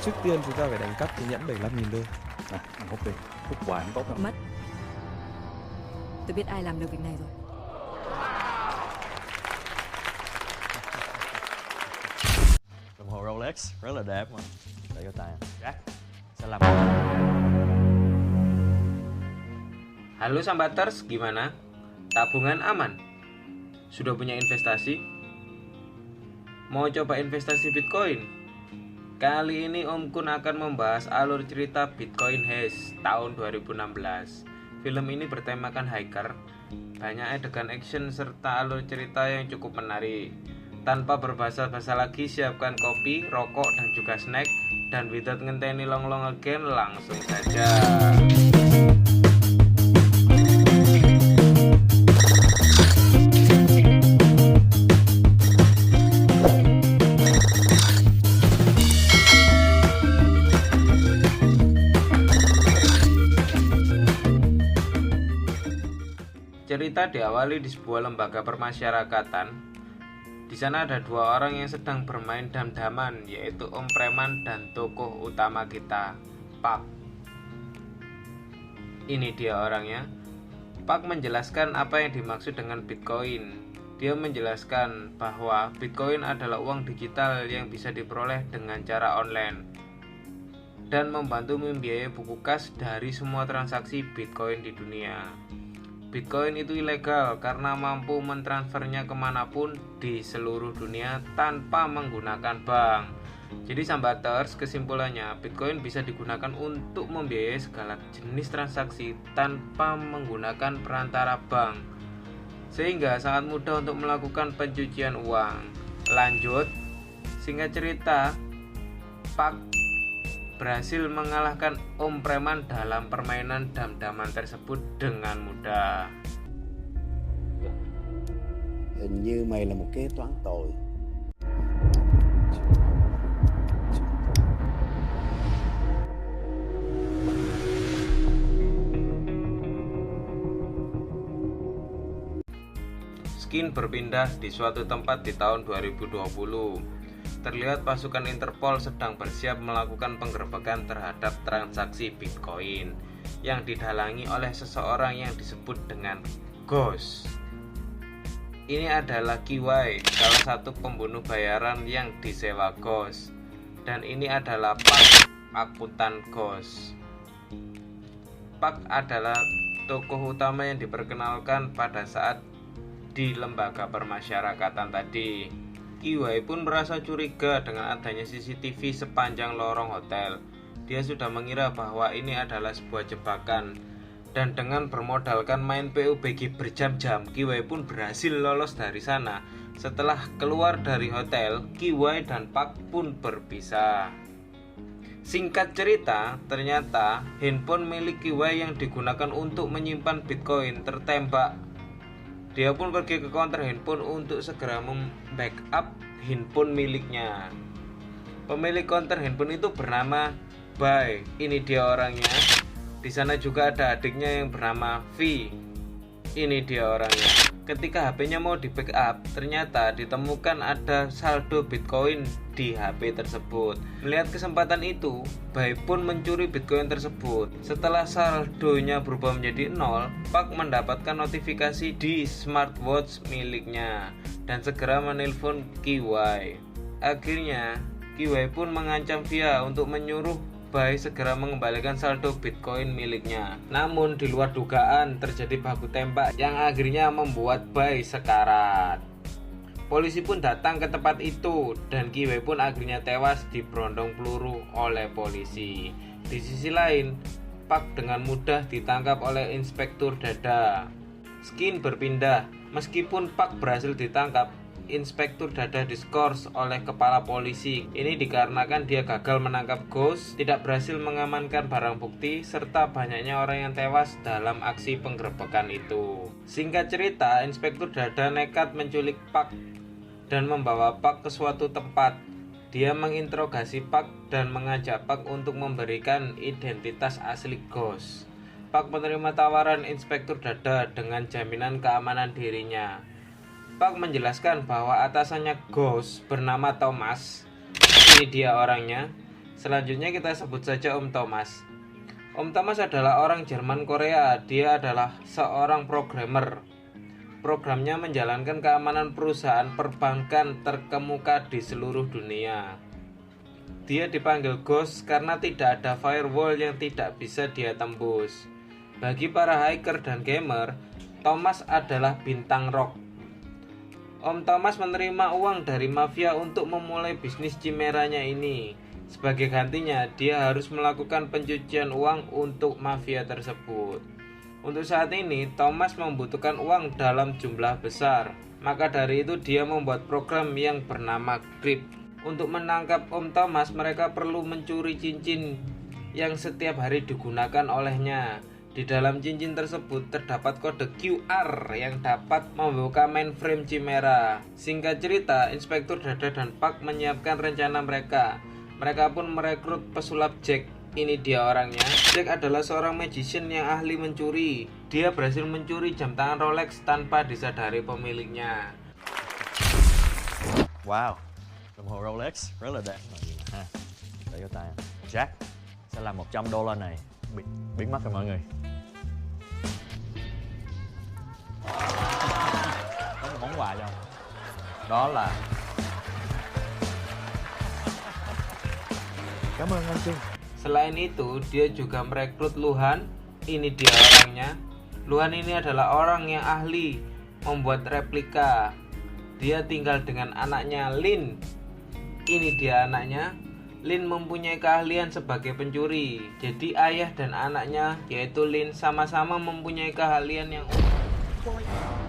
Trước tiên chúng ta phải đánh cắp cái nhẫn 75.000 đô. Này, anh hút đi, hút hoài không tốt đâu. Mất. Tôi biết ai làm được việc này rồi. Đồng hồ Rolex rất là đẹp mà. Để cho tay Jack sẽ làm. Halo Sambaters, gimana? Tabungan aman? Sudah punya investasi? Mau coba investasi Bitcoin? Kali ini Om Kun akan membahas alur cerita Bitcoin Heist tahun 2016. Film ini bertemakan hiker, banyak adegan action serta alur cerita yang cukup menarik. Tanpa berbahasa-basa lagi, siapkan kopi, rokok, dan juga snack. Dan without ngenteni long-long again, langsung saja. Cerita diawali di sebuah lembaga permasyarakatan. Di sana ada dua orang yang sedang bermain dam-daman, yaitu Om Preman dan tokoh utama kita, Pak. Ini dia orangnya. Pak menjelaskan apa yang dimaksud dengan Bitcoin. Dia menjelaskan bahwa Bitcoin adalah uang digital yang bisa diperoleh dengan cara online dan membantu membiayai buku kas dari semua transaksi Bitcoin di dunia. Bitcoin itu ilegal karena mampu mentransfernya kemanapun di seluruh dunia tanpa menggunakan bank. Jadi Sambaters, kesimpulannya Bitcoin bisa digunakan untuk membiayai segala jenis transaksi tanpa menggunakan perantara bank, sehingga sangat mudah untuk melakukan pencucian uang. Lanjut, singkat cerita, Pak berhasil mengalahkan Om Preman dalam permainan dam-daman tersebut dengan mudah. Hình như mày là một kế toán tồi. Skin berpindah di suatu tempat di tahun 2020. Terlihat pasukan Interpol sedang bersiap melakukan penggerbekan terhadap transaksi Bitcoin yang didalangi oleh seseorang yang disebut dengan Ghost. Ini adalah Kiwai, salah satu pembunuh bayaran yang disewa Ghost. Dan ini adalah Pak, akuntan Ghost. Pak adalah tokoh utama yang diperkenalkan pada saat di lembaga permasyarakatan tadi. Kiwai pun merasa curiga dengan adanya CCTV sepanjang lorong hotel. Dia sudah mengira bahwa ini adalah sebuah jebakan. Dan dengan bermodalkan main PUBG berjam-jam, Kiwai pun berhasil lolos dari sana. Setelah keluar dari hotel, Kiwai dan Pak pun berpisah. Singkat cerita, ternyata handphone milik Kiwai yang digunakan untuk menyimpan Bitcoin tertembak. Dia pun pergi ke counter handphone untuk segera membackup handphone miliknya. Pemilik counter handphone itu bernama Bai. Ini dia orangnya. Di sana juga ada adiknya yang bernama V. Ini dia orangnya. Ketika HP-nya mau di backup, ternyata ditemukan ada saldo Bitcoin di HP tersebut. Melihat kesempatan itu, Bai pun mencuri Bitcoin tersebut. Setelah saldonya berubah menjadi 0, Pak mendapatkan notifikasi di smartwatch miliknya dan segera menelpon Kiwai. Akhirnya, Kiwai pun mengancam Via untuk menyuruh Bai segera mengembalikan saldo Bitcoin miliknya. Namun di luar dugaan terjadi baku tembak yang akhirnya membuat Bai sekarat. Polisi pun datang ke tempat itu dan Kiwai pun akhirnya tewas diberondong peluru oleh polisi. Di sisi lain, Pak dengan mudah ditangkap oleh Inspektur Dada. Skin berpindah. Meskipun Pak berhasil ditangkap, Inspektur Dada diskors oleh kepala polisi. Ini dikarenakan dia gagal menangkap Ghost, tidak berhasil mengamankan barang bukti, serta banyaknya orang yang tewas dalam aksi penggerbekan itu. Singkat cerita, Inspektur Dada nekat menculik Pak dan membawa Pak ke suatu tempat. Dia menginterogasi Pak dan mengajak Pak untuk memberikan identitas asli Ghost. Pak menerima tawaran Inspektur Dada dengan jaminan keamanan dirinya. Pak menjelaskan bahwa atasannya Ghost bernama Thomas. Ini dia orangnya. Selanjutnya kita sebut saja Om Thomas. Om Thomas adalah orang Jerman Korea. Dia adalah seorang programmer. Programnya menjalankan keamanan perusahaan perbankan terkemuka di seluruh dunia. Dia dipanggil Ghost karena tidak ada firewall yang tidak bisa dia tembus. Bagi para hacker dan gamer, Thomas adalah bintang rock. Om Thomas menerima uang dari mafia untuk memulai bisnis cimeranya ini. Sebagai gantinya, dia harus melakukan pencucian uang untuk mafia tersebut. Untuk saat ini, Thomas membutuhkan uang dalam jumlah besar. Maka dari itu dia membuat program yang bernama Grip. Untuk menangkap Om Thomas, mereka perlu mencuri cincin yang setiap hari digunakan olehnya. Di dalam cincin tersebut terdapat kode QR yang dapat membuka mainframe Chimera. Singkat cerita, Inspektur Dada dan Pak menyiapkan rencana mereka. Mereka pun merekrut pesulap Jack. Ini dia orangnya. Jack adalah seorang magician yang ahli mencuri. Dia berhasil mencuri jam tangan Rolex tanpa disadari pemiliknya. Wow, đồng hồ Rolex rất là đẹp ha. Để cho Tài. Jack sẽ làm $100 này biến mất rồi mọi người. Có một món quà cho ông. Đó là Cảm ơn anh Trung. Selain itu, dia juga merekrut Luhan. Ini dia orangnya. Luhan ini adalah orang yang ahli membuat replika. Dia tinggal dengan anaknya Lin. Ini dia anaknya. Lin mempunyai keahlian sebagai pencuri. Jadi ayah dan anaknya yaitu Lin sama-sama mempunyai keahlian yang unik.